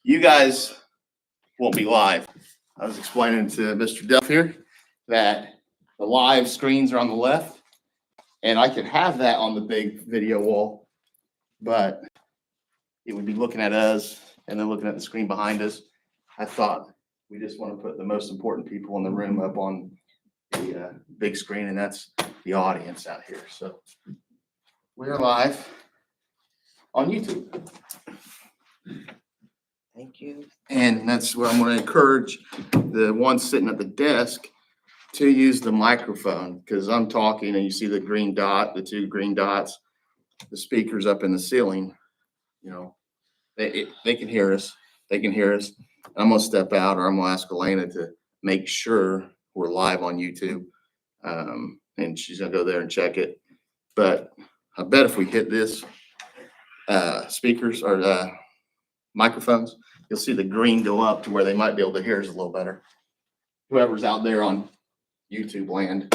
you guys won't be live. I was explaining to Mr. Duff here that the live screens are on the left, and I could have that on the big video wall, but it would be looking at us and then looking at the screen behind us. I thought we just want to put the most important people in the room up on the big screen, and that's the audience out here. So we're live on YouTube. Thank you. And that's what I'm going to encourage the ones sitting at the desk to use the microphone, because I'm talking and you see the green dot, the two green dots, the speakers up in the ceiling, you know, they can hear us. They can hear us. I'm going to step out, or I'm going to ask Elena to make sure we're live on YouTube. And she's going to go there and check it. But I bet if we hit this speakers or microphones, you'll see the green go up to where they might be able to hear us a little better. Whoever's out there on YouTube land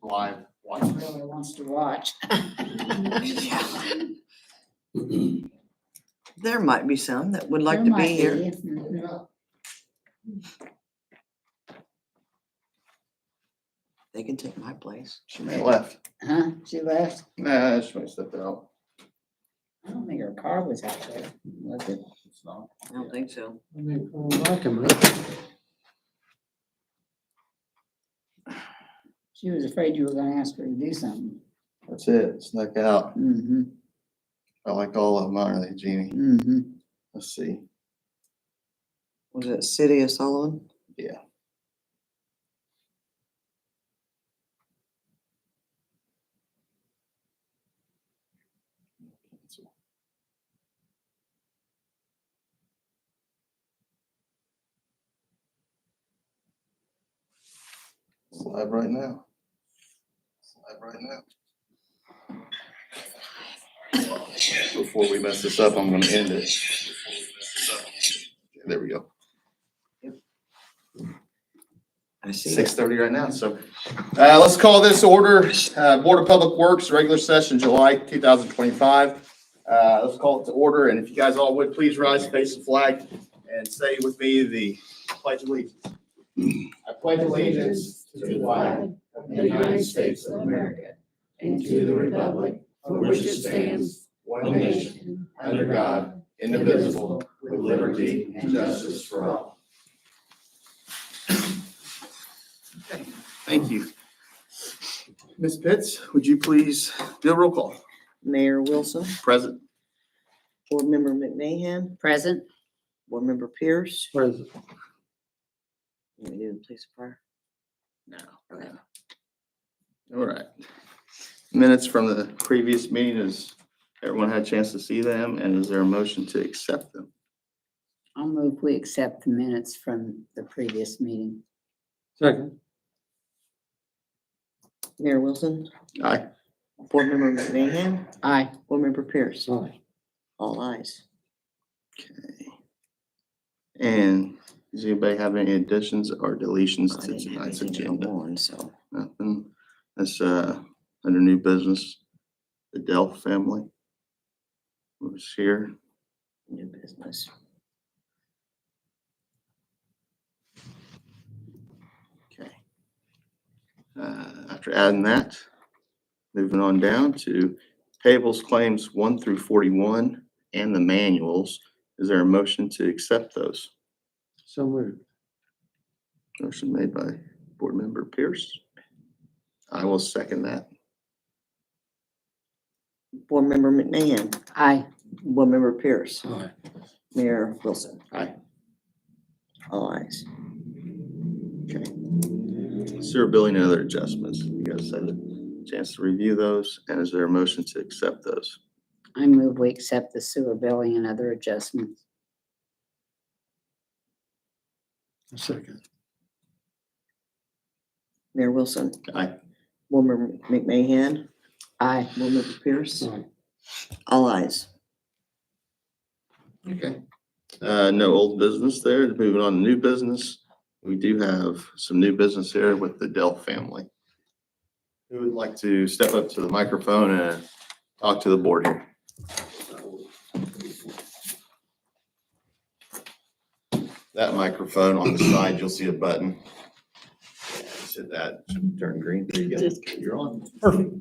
live watching. Really wants to watch. There might be some that would like to be here. Mhm. They can take my place. She may have left. Huh? She left? Nah, she might step out. I don't think her car was out there, was it? It's not. I don't think so. She was afraid you were gonna ask her to do something. That's it. Snuck out. Mm-hmm, I like all of them, aren't they, Jeannie? mm-hmm. Let's see. Was it City of Sullivan? Yeah. It's live right now. It's live right now. Before we mess this up, I'm gonna end it. There we go. I see. 6:30 right now, so let's call this order, Board of Public Works, regular session, July 2025. Let's call it to order, and if you guys all would, please rise, face the flag, and say with me the Pledge of Allegiance. I pledge allegiance to the flag of the United States of America and to the republic for which it stands, one nation, under God, indivisible, with liberty and justice for all. Okay, thank you. Ms. Pitts, would you please do a roll call? Mayor Wilson, Present. Board Member McMahon, Present? Board Member Pierce. Present. You do the police fire? No. All right. Minutes from the previous meeting, has everyone had a chance to see them, and is there a motion to accept them? I'll move we accept the minutes from the previous meeting. Second. Mayor Wilson, Aye. Board Member McMahon, Aye. Board Member Pierce. Aye. All ayes. Okay. And does anybody have any additions or deletions I to didn't have tonight's anything to agenda? go on, so Nothing. That's under new business, the Dell family was here. new business. Okay. After adding that, moving on down to payables claims 1 through 41 and the manuals. Is there a motion to accept those? So moved. Motion made by Board Member Pierce. I will second that. Board Member McMahon, Aye. Board Member Pierce, Aye. Mayor Wilson. Aye. All ayes. Okay. Sewer billing and other adjustments. You guys had a chance to review those, and is there a motion to accept those? I move we accept the sewer billing and other adjustments. Second. Mayor Wilson, Aye. Board Member McMahon, Aye. Board Member Pierce. Aye. All ayes. Okay. No old business there. Moving on to new business. We do have some new business here with the Dell family. Who would like to step up to the microphone and talk to the board here? that microphone on the side, you'll see a button. Just hit that, should turn green. There you go. You're on. Perfect.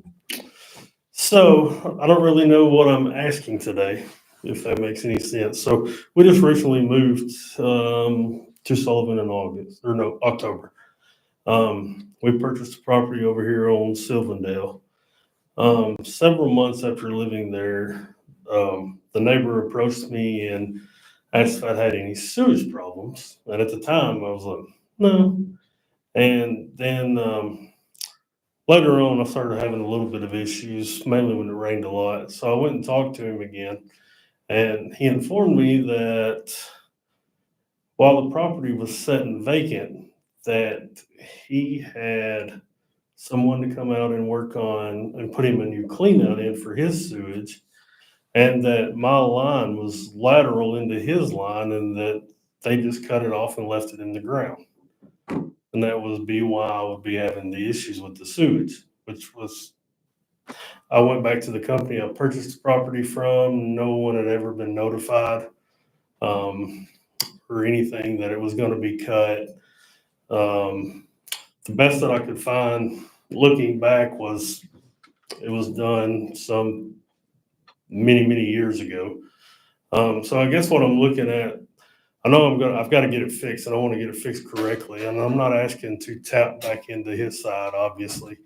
So I don't really know what I'm asking today, if that makes any sense. So we just recently moved to Sullivan in October. We purchased a property over here on Sylvandale. Several months after living there, the neighbor approached me and asked if I had any sewage problems. And at the time, I was like, no. And then later on, I started having a little bit of issues, mainly when it rained a lot. So I went and talked to him again. And he informed me that while the property was sitting vacant, that he had someone to come out and work on and put him a new clean out in for his sewage. And that my line was lateral into his line and that they just cut it off and left it in the ground. And that was why I would be having the issues with the sewage, which was, I went back to the company I purchased the property from. No one had ever been notified or anything that it was going to be cut. The best that I could find looking back was it was done some many years ago. So I guess what I'm looking at, I've got to get it fixed and I want to get it fixed correctly. And I'm not asking to tap back into his side, obviously.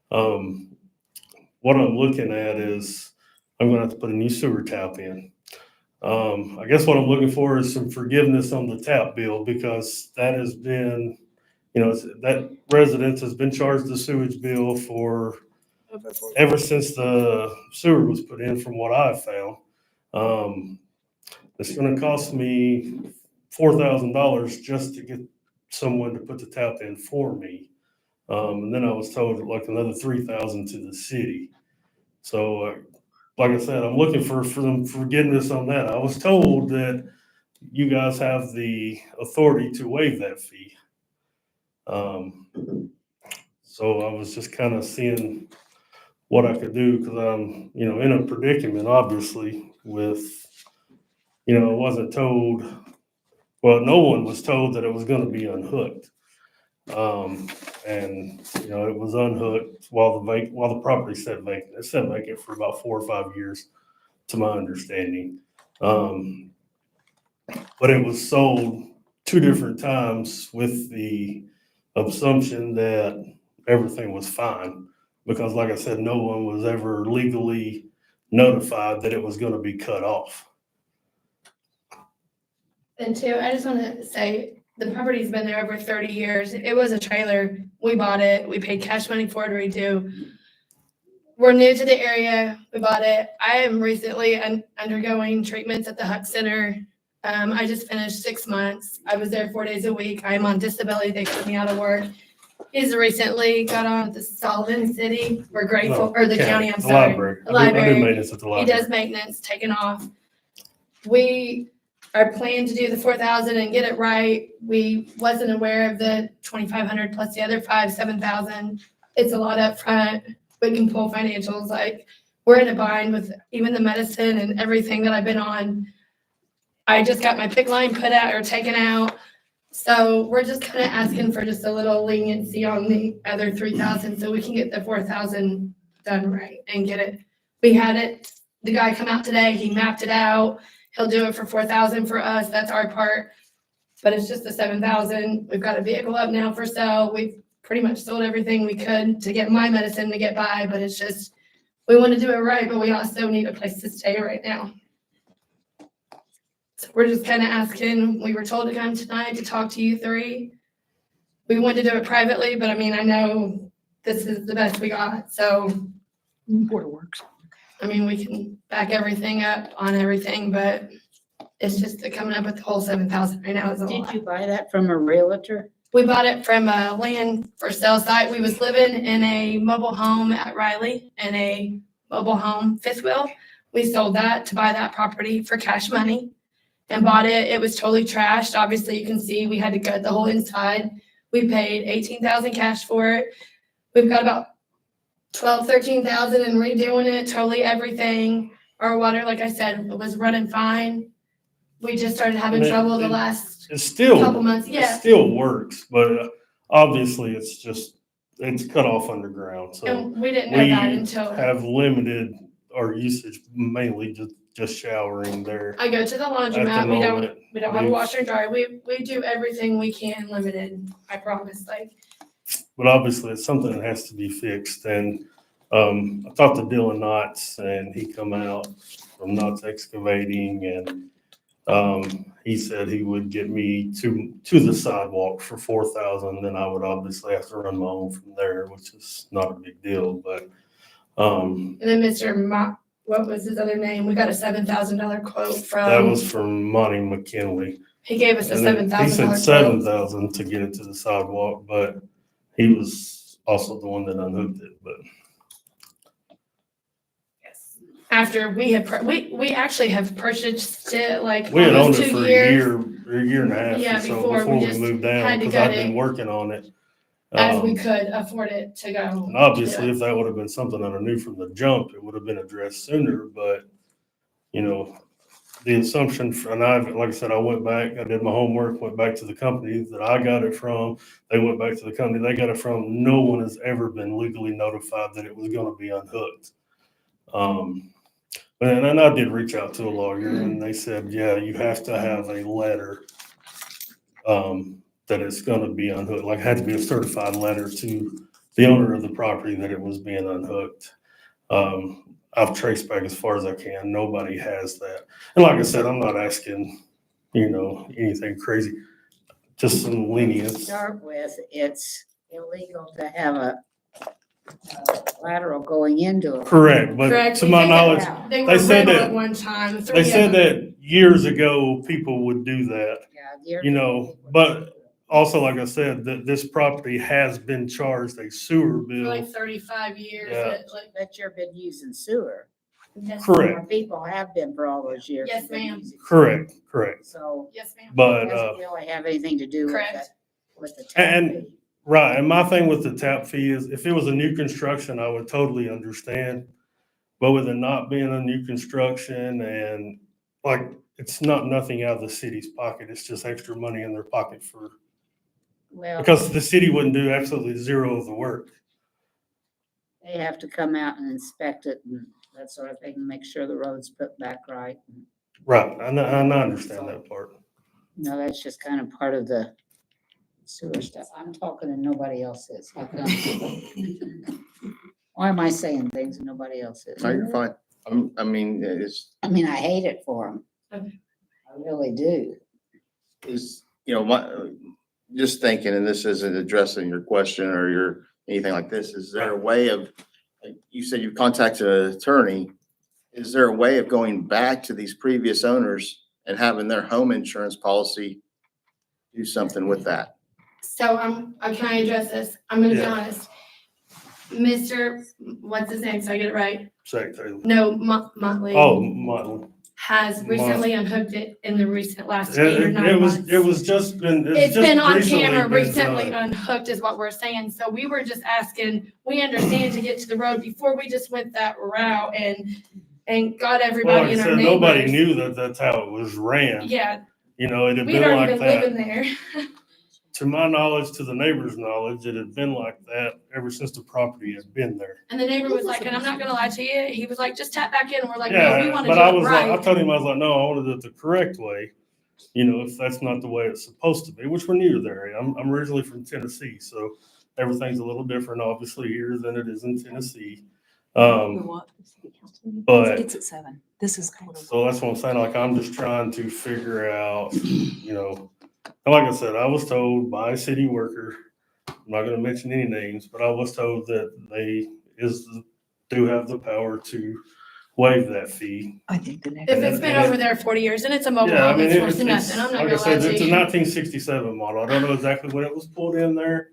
What I'm looking at is I'm going to have to put a new sewer tap in. I guess what I'm looking for is some forgiveness on the tap bill because that has been, that residence has been charged the sewage bill for ever since the sewer was put in, from what I've found. It's going to cost me $4,000 just to get someone to put the tap in for me. And then I was told like another $3,000 to the city. So, like I said, I'm looking for some forgiveness on that. I was told that you guys have the authority to waive that fee. So I was just kind of seeing what I could do because I'm, in a predicament, obviously, with, I wasn't told, well, no one was told that it was going to be unhooked. And, it was unhooked while the property sat vacant. It sat vacant for about 4 or 5 years, to my understanding. But it was sold 2 different times with the assumption that everything was fine. Because like I said, no one was ever legally notified that it was going to be cut off. And two, I just want to say, the property's been there over 30 years. It was a trailer. We bought it. We paid cash money for it to redo. We're new to the area. We bought it. I am recently undergoing treatments at the Huck Center. I just finished 6 months. I was there 4 days a week. I'm on disability. They put me out of work. He's recently got on the Sullivan City. We're grateful, or the county, I'm sorry. Library. The library. I do maintenance at the He library. does maintenance, taken off. We are planning to do the 4,000 and get it right. We wasn't aware of the 2,500 plus the other 7,000. It's a lot up front. We can pull financials. Like, we're in a bind with even the medicine and everything that I've been on. I just got my PIC line put out or taken out. So we're just kind of asking for just a little leniency on the other 3,000 so we can get the 4,000 done right and get it. We had it, the guy come out today, he mapped it out. He'll do it for 4,000 for us. That's our part. But it's just the 7,000. We've got a vehicle up now for sale. We've pretty much sold everything we could to get my medicine to get by, but it's just, we want to do it right, but we also need a place to stay right now. So we're just kind of asking, we were told to come tonight to talk to you 3. We wanted to do it privately, but I mean, I know this is the best we got, so. Board works. I mean, we can back everything up on everything, but it's just that coming up with the whole 7,000 right now is a lot. Did you buy that from a realtor? We bought it from a land for sale site. We was living in a mobile home at Riley and a mobile home fifth wheel. We sold that to buy that property for cash money and bought it. It was totally trashed. Obviously, you can see we had to gut the whole inside. We paid 18,000 cash for it. We've got about 12, 13,000 in redoing it, totally everything. Our water, like I said, was running fine. We just started having trouble the last it's still, couple months, it yeah. still works, but obviously it's cut off underground, so And we didn't know we that until have limited our usage, mainly just showering there. I go to the At laundromat. the We moment, don't have a we've- washer and dryer. We do everything we can limited. I promise. Like, But obviously, it's something that has to be fixed. And I talked to Dylan Knotts, and he come out from Knotts Excavating, and he said he would get me to the sidewalk for $4,000. Then I would obviously have to run my own from there, which is not a big deal. But and then Mr. What was his other name? We got a $7,000 quote from. that was from Monty McKinley. He gave us a And then $7,000 he said quote. 7,000 to get it to the sidewalk, but he was also the one that unhooked it. But Yes. After we had, we actually have purchased it like we had owned almost it 2 for years. a year and a half Yeah, or so before we before we just moved had down, to because gut I've been it working on it. as we Um, could afford it to go. And obviously, if that would have been something that I knew from the jump, it would have been addressed sooner, but, you know, the assumption, and like I said, I went back, I did my homework, went back to the company that I got it from. They went back to the company they got it from. No one has ever been legally notified that it was going to be unhooked. And I did reach out to a lawyer, and they said, yeah, you have to have a letter that it's going to be unhooked. Like, it had to be a certified letter to the owner of the property that it was being unhooked. I've traced back as far as I can. Nobody has that. And like I said, I'm not asking, anything crazy, just some To lenience. start with, it's illegal to have a lateral going into it. Correct, but Correct. to We my think knowledge, that they they were said rental that- at one time. they said that years ago, people would do that. Yeah, But also, like I said, that this property has been charged a sewer for bill. like 35 years. Yeah. But you've been using sewer. Yes, Correct. More people have been for all those years. Yes, have been ma'am. using sewer. Correct. So yes, ma'am. it But, doesn't really have anything to do with Correct. that, with the tap And- fee. right, and my thing with the tap fee is, if it was a new construction, I would totally understand. But with it not being a new construction, and like, it's not nothing out of the city's pocket, it's just extra money in their pocket Well, because the city wouldn't do absolutely zero of the work. they have to come out and inspect it and that sort of thing, and make sure the road's put back right. Right, and I understand that part. No, that's just kind of part of the sewer stuff. I'm talking and nobody else is. How come? Why am I saying things and nobody else is? No, you're fine. I mean, I mean, I hate it for them. Okay. I really do. just thinking, and this isn't addressing your question or anything like this, is there a way of, like you said, you've contacted an attorney. Is there a way of going back to these previous owners and having their home insurance policy do something with that? So can I address this? I'm gonna be Yeah. honest. Mr., what's his name, so I get it right? Secretary. No, Motley. Oh, Motley. Has recently unhooked it in the last 8 or It 9 months. It's It's been on recently camera, been recently done. unhooked is what we're saying. So we were just asking, we understand to get to the road before we just went that route and got Well, like everybody I in our said, neighbors. nobody knew that that's how it was ran. Yeah, It had we'd been already like been that. living there. To my knowledge, to the neighbor's knowledge, it had been like that ever since the property had been there. And the neighbor was like, and I'm not gonna lie to you, he was like, just tap back in. And we're like, no, we Yeah, wanna but do I it was like, I right. told him, I was like, no, I wanted it the correct way. If that's not the way it's supposed to be, which we're new to the area. I'm originally from Tennessee, so everything's a little different, obviously, here than it is in Tennessee. But- It's at 7. This is. So that's what I'm saying, like, I'm just trying to figure out, and like I said, I was told by a city worker, I'm not gonna mention any names, but I was told that they do have the power to waive that fee. I think the next. If it's been over there 40 years and it's a mobile Yeah, I home, mean, it's worth it's, nothing. I'm not like I gonna lie said, to it's a you. 1967 model. I don't know exactly when it was pulled in there,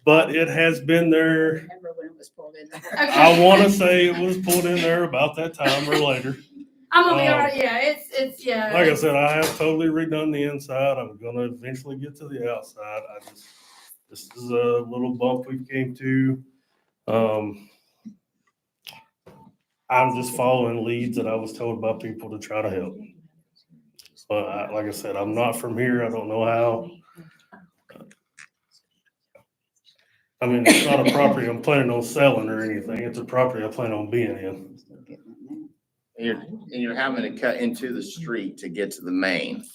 but it has been there. Remember when it was pulled in there? Okay. I wanna say it was pulled in there about that time or later. I'm gonna be Um, alright, yeah, it's, yeah. Like I said, I have totally redone the inside. I'm gonna eventually get to the outside. This is a little bump we came to. I'm just following leads that I was told by people to try to help. But like I said, I'm not from here. I don't know how. I mean, it's not a property I'm planning on selling or anything. It's a property I plan on being in. And you're having to cut into the street to get to the main.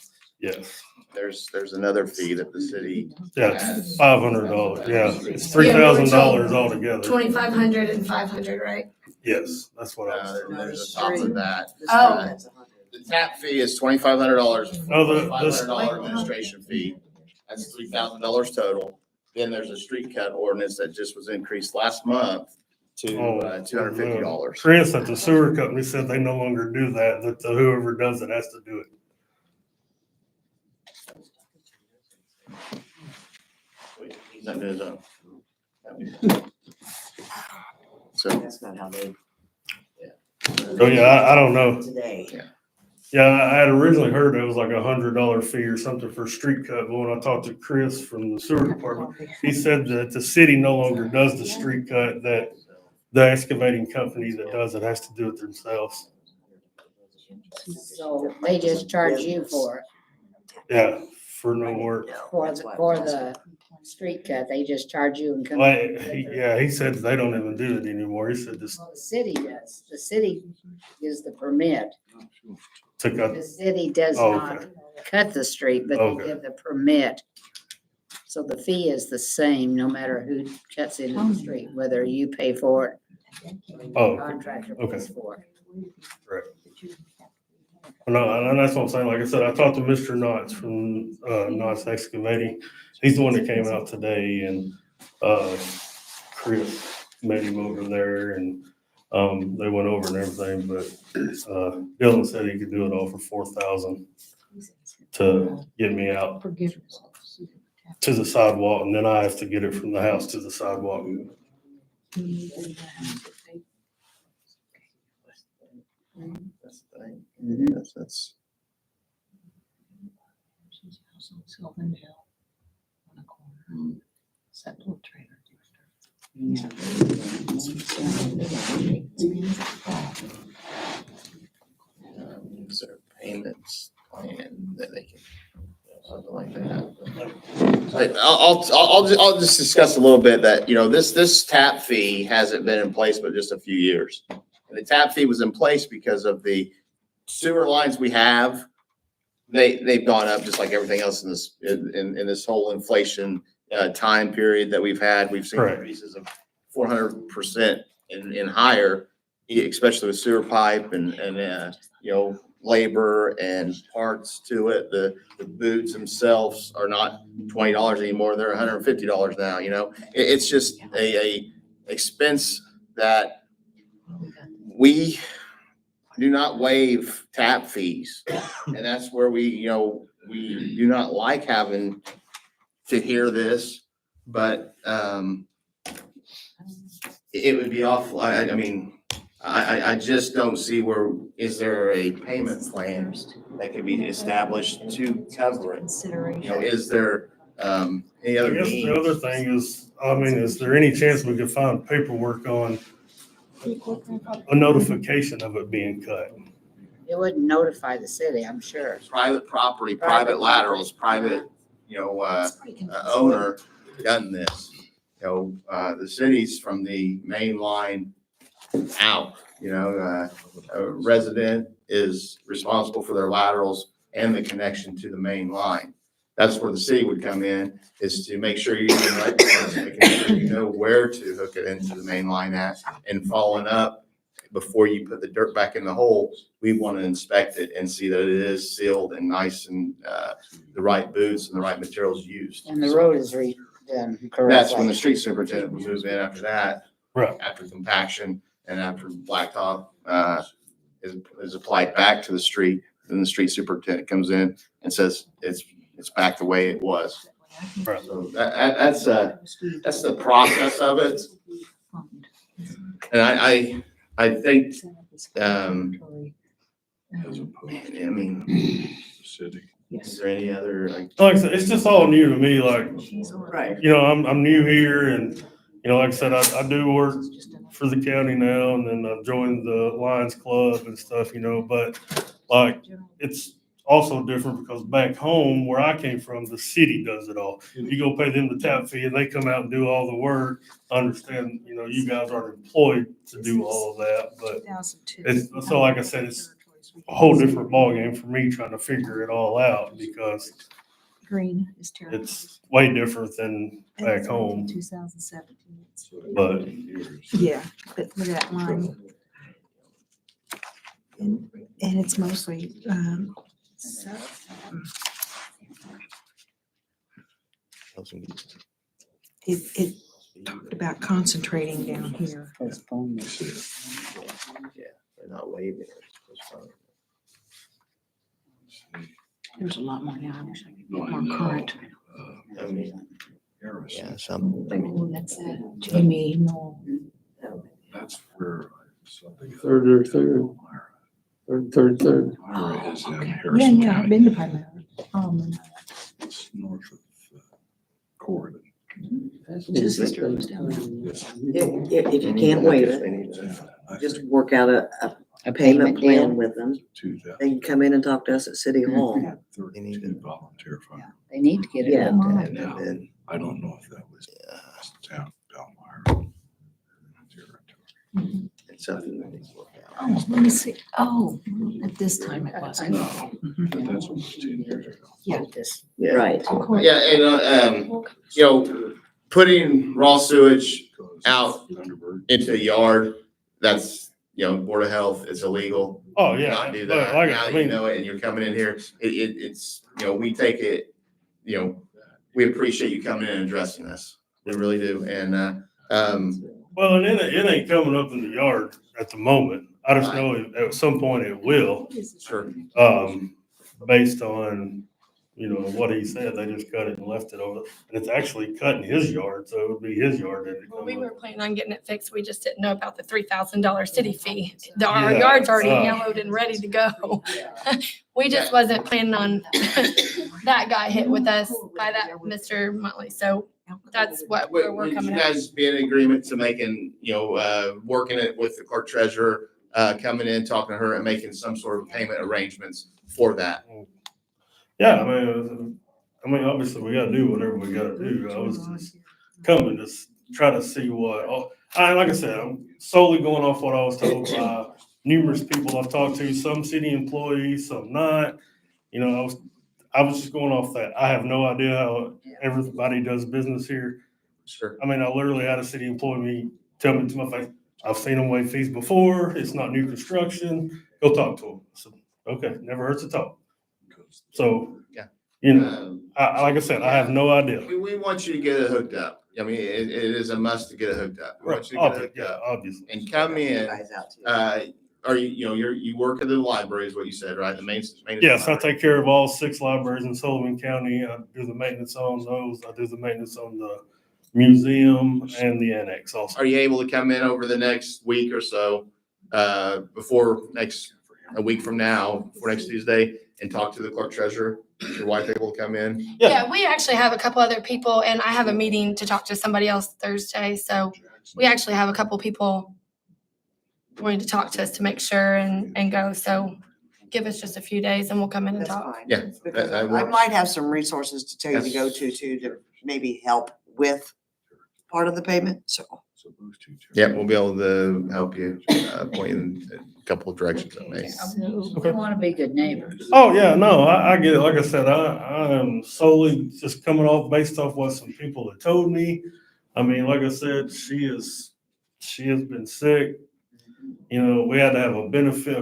Yes. There's another fee that the city Yeah, has. $500. Yeah, it's $3,000 altogether. 2,500 and 500, right? Yes, that's what I was. And there's a top of that. Oh. That's 100. The tap fee is $2,500. Oh, the- $500 administration fee. That's $3,000 total. Then there's a street cut ordinance that just was increased last month to $250. Chris at the sewer company said they no longer do that, that whoever does it has to do it. He's not doing his own. So, That's not how they Oh, yeah, I don't know. today. Yeah, I had originally heard it was like $100 fee or something for street cut, but when I talked to Chris from the sewer department, he said that the city no longer does the street cut, that the excavating company that does it has to do it themselves. So they just charge you for it. Yeah, for no work. For the street cut, they just charge you and come. Well, he said they don't even do it anymore. He said this Well, the city does. The city gives the permit. to cut. The city does Oh, not okay. cut the street, but they Okay. give the permit. So the fee is the same, no matter who cuts into the street, whether you pay for it or the Oh, contractor okay. pays for it. No, and that's what I'm saying. Like I said, I talked to Mr. Knotts from Knotts Excavating. He's the one that came out today, and Chris met him over there, and they went over and everything. But Dylan said he could do it all for $4,000 to get me out to the sidewalk, and then I have to get it from the house to the sidewalk. that's the thing. Mhm. That's. Is there a payments plan that they can, something like that? I'll just discuss a little bit that, this tap fee hasn't been in place but just a few years. And the tap fee was in place because of the sewer lines we have. They've gone up just like everything else in this whole inflation time period that we've had. We've seen Correct. increases of 400% and higher, especially with sewer pipe and labor and parts to it. The boots themselves are not $20 anymore. They're $150 now, It's just a expense that we do not waive tap fees. And that's where we do not like having to hear this, but it would be awful. I just don't see is there a payment plan that could be established to cover it? Is there any I other guess the other means? thing is, is there any chance we could find paperwork on a notification of it being cut? It wouldn't notify the city, I'm sure. Private property, Private private laterals, private, owner done this. The cities from the main line out, a resident is responsible for their laterals and the connection to the main line. That's where the city would come in, is to make sure you're in the right place, making sure you know where to hook it into the main line at, and following up before you put the dirt back in the hole. We want to inspect it and see that it is sealed and nice and the right boots and the right materials used. And the road is redone correctly. That's when the street superintendent will move in after that. Right. After compaction and after blacktop is applied back to the street, then the street superintendent comes in and says it's back the way it was. Right. So that's the process of it. And I think, is there any other, Like I said, it's just all new to me. Like, Right. I'm new here, and like I said, I do work for the county now, and then I've joined the Lions Club and stuff, but like, it's also different because back home where I came from, the city does it all. You go pay them the tap fee and they come out and do all the work. I understand, you guys aren't employed to do all of that, but 2002. it's, so like I said, it's a whole different ballgame for me trying to figure it all out because Green is territory. it's way different than back home. 2017. But Yeah, but look at that line. And it's mostly, it talked about concentrating down here. Postponement. Yeah, they're not waiving it. It's fine. There's a lot more now. I wish I could No, get I more know. current. I mean, Harris, yeah, some. Oh, that's Jamie, no. that's where. Third or third. Third. Myra is in Okay. Yeah, Harrison yeah, I've County. been to Palmyra. It's north of Corridon. His sister lives down there. If you can't waive it, just work out a payment plan with them. They can come in and talk to us at City Hall. 32 volunteer fire. They need to get it Yeah. looked at. And then, I don't know if that was town Palmyra. it's something that needs to work out. Oh, let me see. Oh, at this time it wasn't. No, but that's almost 10 years ago. Yeah. This- Right. Yeah, and, putting raw sewage out Thunderbird. into a yard, that's, Board of Health, it's illegal. oh yeah, Not do but that. like, Now I that you mean, know it and you're coming in here, it's, we take it, we appreciate you coming in and addressing this. We really do. And, well, and it ain't coming up in the yard at the moment. I just know at some point it will, sure. based on, what he said. They just cut it and left it over. And it's actually cut in his yard, so it would be his yard that it Well, come we up. were planning on getting it fixed. We just didn't know about the $3,000 city fee. Our Yeah, yard's already uh, yellowed and ready to go. We just Yeah. wasn't planning on that guy hit with us by that Mr. Muttley. So that's where we're Would you coming at. guys be in agreement to making, working it with the clerk treasurer, coming in, talking to her and making some sort of payment arrangements for that? Yeah, I mean, obviously we gotta do whatever we gotta do. I was just coming to try to see like I said, I'm solely going off what I was told by numerous people I've talked to, some city employees, some not. I was just going off that. I have no idea how everybody does business here. Sure. I mean, I literally had a city employee tell me to my face, I've seen them waive fees before. It's not new construction. Go talk to them. So, okay, never hurts to talk. So, Yeah. like I said, I have no idea. We want you to get it hooked up. I mean, it is a must to get it hooked up. We want you to get it hooked Yeah, up obviously. and come in. Guys out too. Are you work at the library is what you said, right? The main. Yes, I take care of all 6 libraries in Sullivan County. I do the maintenance on those. I do the maintenance on the museum and the annex also. Are you able to come in over the next week or so, a week from now, for next Tuesday, and talk to the clerk treasurer? Your wife able to come in? Yeah, we actually have a couple other people and I have a meeting to talk to somebody else Thursday. So we actually have a couple people wanting to talk to us to make sure and go. So give us just a few days and we'll come in and That's talk. fine. Yeah, Because that I works. might have some resources to tell you to go That's- to maybe help with part of the payment, so. So those two. Yeah, we'll be able to help you, point in a couple of directions that may. We want to be good neighbors. Oh, yeah, no, I get it. Like I said, I am solely just coming off based off what some people have told me. I mean, like I said, she has been sick. We had to have a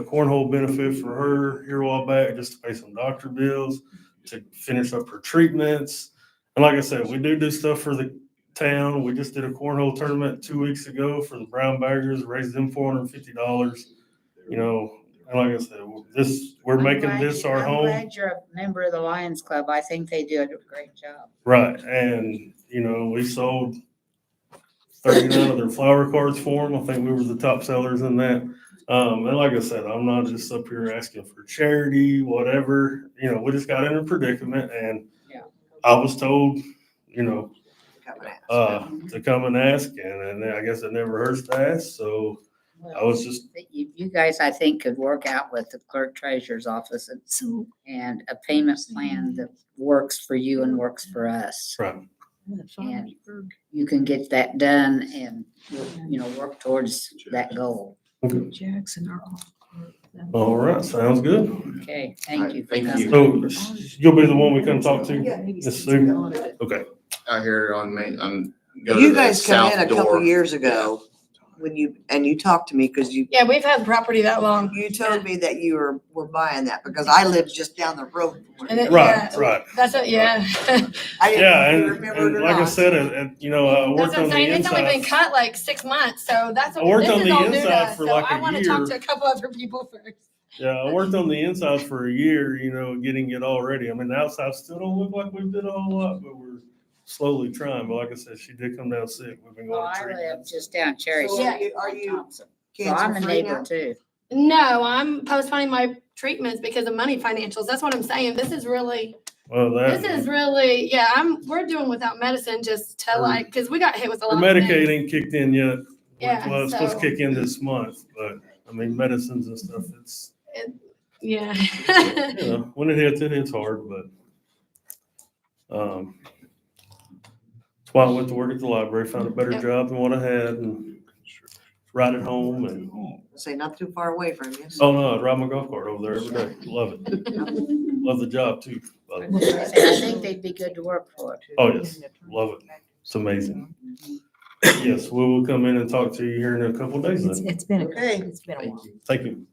cornhole benefit for her here a while back just to pay some doctor bills, to finish up her treatments. And like I said, we do stuff for the town. We just did a cornhole tournament 2 weeks ago for the Brown Baggers, raised them $450. And like I said, we're making this our I'm home. glad you're a member of the Lions Club. I think they do a great job. Right. And, we sold 39 of their flower cards for them. I think we were the top sellers in that. And like I said, I'm not just up here asking for charity, whatever. We just got in a predicament and Yeah. I was told, come and ask. to come and ask. And I guess it never hurts to ask. So I was just, You guys, I think, could work out with the clerk treasurer's office and a payment plan that works for you and works for us. right. And you can get that done and, work towards that goal. Jackson are All right, sounds good. Okay, thank you. for Thank coming. you. So you'll be the one we come talk to, Miss Sue? Okay. Out here on Main, go to You the guys come in south a couple door. years ago when you talked to me because Yeah, we've had property that long. you told me that you were buying that because I lived just down the road. from And you. it- Right, yeah, right. That's it, yeah. I didn't Yeah, know if you and remembered and or like I not. said, and you know, I That's worked what on I'm the saying. It's only been inside. cut like 6 months, so that's I what, worked this on is the all new to inside us. for So like I a want to talk year. to a couple other people first. Yeah, I worked on the inside for a year, you know, getting it all ready. I mean, the outside still don't look like we did a whole lot, but we're slowly trying. But like I said, she did come down sick. We've been Well, going to I live treatment. just down Cherry So Street. are you Thompson. So I'm a cancer-free neighbor now? too. No, I'm postponing my treatments because of money financials. That's what I'm saying. This is really, yeah, we're doing without medicine just to like, because we got hit with a Her lot of things. Medicaid ain't kicked in yet. Yeah, Well, it's supposed to so- kick in this month, but I mean, medicines and stuff, it's, Yeah. you know, when it hits hard, but, that's why I went to work at the library, found a better Yep. job than what I had and right at home and, Say not too far away from you. oh no, I ride my golf cart over there every day. Love it. Love the job too. But- I think they'd be good to work for. Oh, yes, love it. It's amazing. Yes, we will come in and talk to you here in a couple of days then. It's been, Okay. it's been a while. Thank you.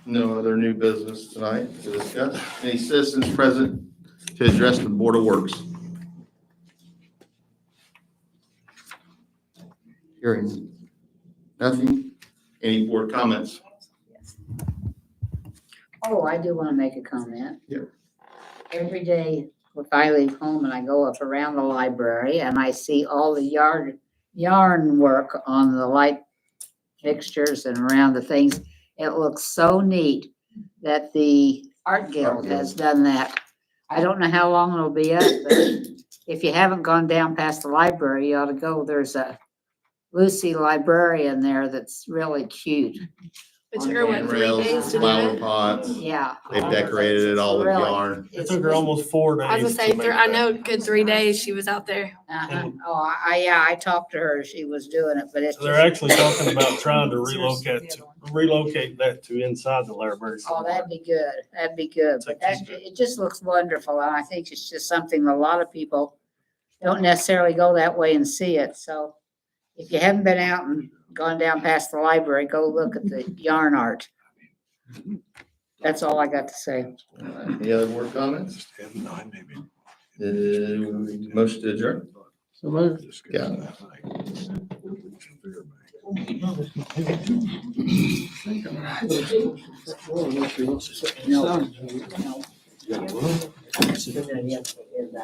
No other new business tonight to discuss. Any citizens present to address the Board of Works? Hearing nothing. Any board comments? Oh, I do want to make a comment. Yeah. Every day, if I leave home and I go up around the library and I see all the yarn work on the light fixtures and around the things, it looks so neat that the Art Guild has done that. I don't know how long it'll be up, but if you haven't gone down past the library, you ought to go. There's a Lucy librarian there that's really cute. It took her, what, 3 days Handrails, to do flower it? pots. Yeah. They've decorated it all with Really. yarn. It took her almost 4 days. I was gonna say, to make I that. know good 3 days she was out there. Uh-huh. Oh, I talked to her. She was doing it, but it's So they're just, actually talking about trying to relocate that to inside the library. oh, that'd be good. That'd be good. But it just looks wonderful. And I think it's just something a lot of people don't necessarily go that way and see it. So if you haven't been out and gone down past the library, go look at the yarn art. That's all I got to say. Any other board comments? Motion to adjourn? So moved. Yeah.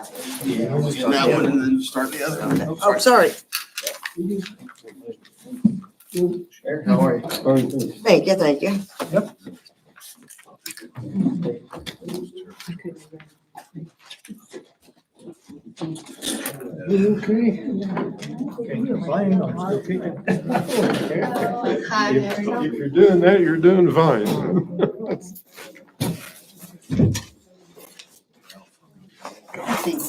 That one and then start the other one. Oh, sorry. How are you? Thank you, thank you. You okay? Hi. If you're doing that, you're doing fine. I think